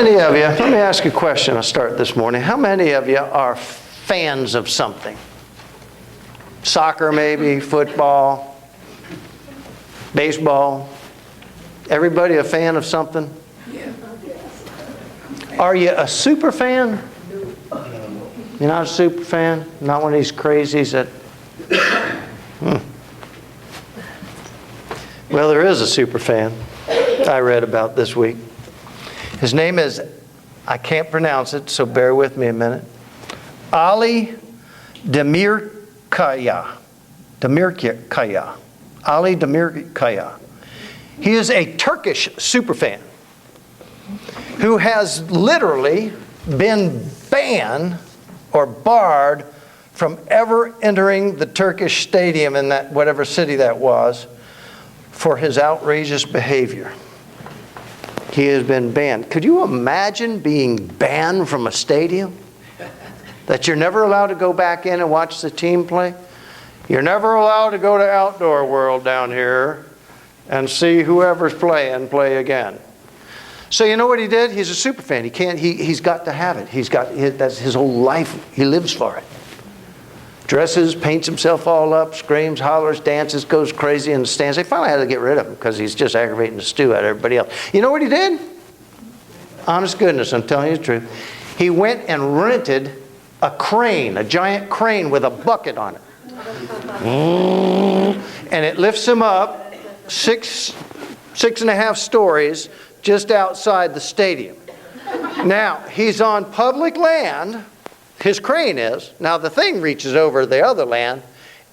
many of you, let me ask you a question. I'll start this morning. How many of you are fans of something? Soccer maybe, football, baseball. Everybody a fan of something? Are you a super fan? You're not a super fan? Not one of these crazies that... Well, there is a super fan I read about this week. His name is, I can't pronounce it, so bear with me a minute. Ali Demirkaya. Ali Demirkaya. He is a Turkish superfan who has literally been banned or barred from ever entering the Turkish stadium in that whatever city that was for his outrageous behavior. He has been banned. Could you imagine being banned from a stadium? That you're never allowed to go back in and watch the team play? You're never allowed to go to Outdoor World down here and see whoever's playing play again. So you know what he did? He's a super fan. He's got to have it. That's his whole life. He lives for it. Dresses, paints himself all up, screams, hollers, dances, goes crazy in the stands. They finally had to get rid of him because he's just aggravating the stew out of everybody else. You know what he did? Honest goodness, I'm telling you the truth. He went and rented a crane, a giant crane with a bucket on it. And it lifts him up 6.5 stories just outside the stadium. Now, he's on public land. His crane is. Now the thing reaches over the other land,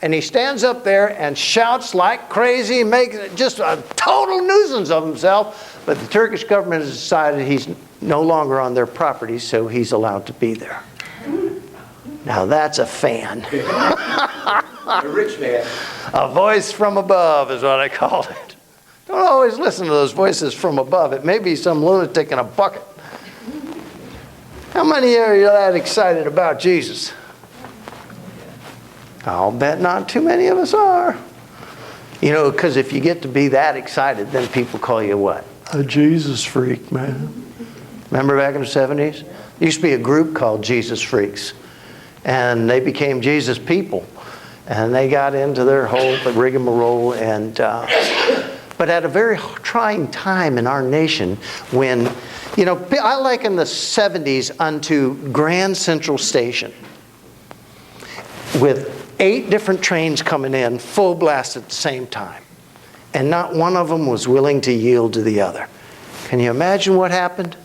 and he stands up there and shouts like crazy, making just a total nuisance of himself. But the Turkish government has decided he's no longer on their property, so he's allowed to be there. Now that's a fan. A rich man. A voice from above is what I call it. Don't always listen to those voices from above. It may be some lunatic in a bucket. How many are you that excited about Jesus? I'll bet not too many of us are. You know, because if you get to be that excited, then people call you what? A Jesus freak, man. Remember back in the 70s? There used to be a group called Jesus Freaks. And they became Jesus people. And they got into their whole rigmarole. But at a very trying time in our nation when, you know, I liken the 70s unto Grand Central Station with 8 different trains coming in full blast at the same time. And not one of them was willing to yield to the other. Can you imagine what happened?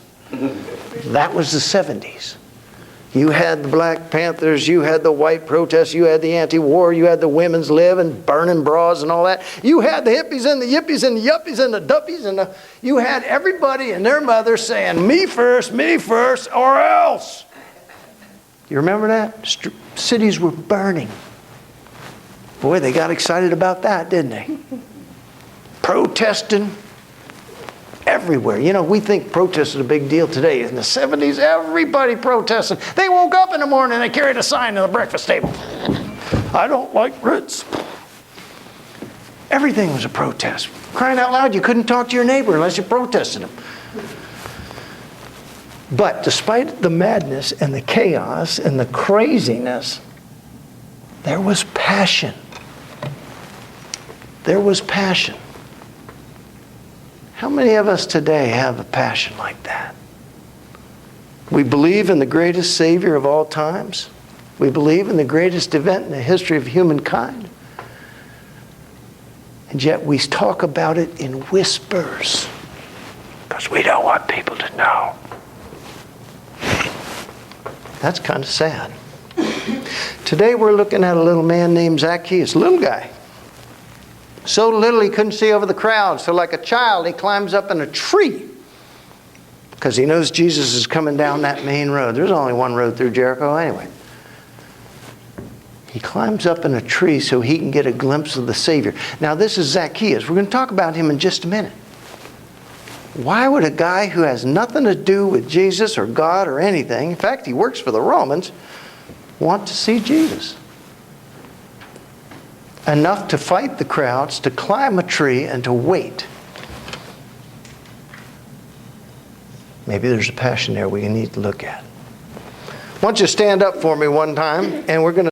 That was the 70s. You had the Black Panthers, you had the white protests, you had the anti-war, you had the women's lib and burning bras and all that. You had the hippies and the yippies and the yuppies and the duppies and you had everybody and their mother saying, me first, or else. You remember that? Cities were burning. Boy, they got excited about that, didn't they? Protesting. Everywhere. You know, we think protest is a big deal today. In the 70s, everybody protested. They woke up in the morning and they carried a sign to the breakfast table. I don't like Ritz. Everything was a protest. Crying out loud, you couldn't talk to your neighbor unless you protested him. But despite the madness and the chaos and the craziness, there was passion. There was passion. How many of us today have a passion like that? We believe in the greatest Savior of all times. We believe in the greatest event in the history of humankind. And yet we talk about it in whispers because we don't want people to know. That's kind of sad. Today we're looking at a little man named Zacchaeus, a little guy. So little he couldn't see over the crowd. So like a child, he climbs up in a tree because he knows Jesus is coming down that main road. There's only one road through Jericho anyway. He climbs up in a tree so he can get a glimpse of the Savior. Now this is Zacchaeus. We're going to talk about him in just a minute. Why would a guy who has nothing to do with Jesus or God or anything, in fact he works for the Romans, want to see Jesus? Enough to fight the crowds, to climb a tree, and to wait. Maybe there's a passion there we need to look at. Why don't you stand up for me one time, and we're going to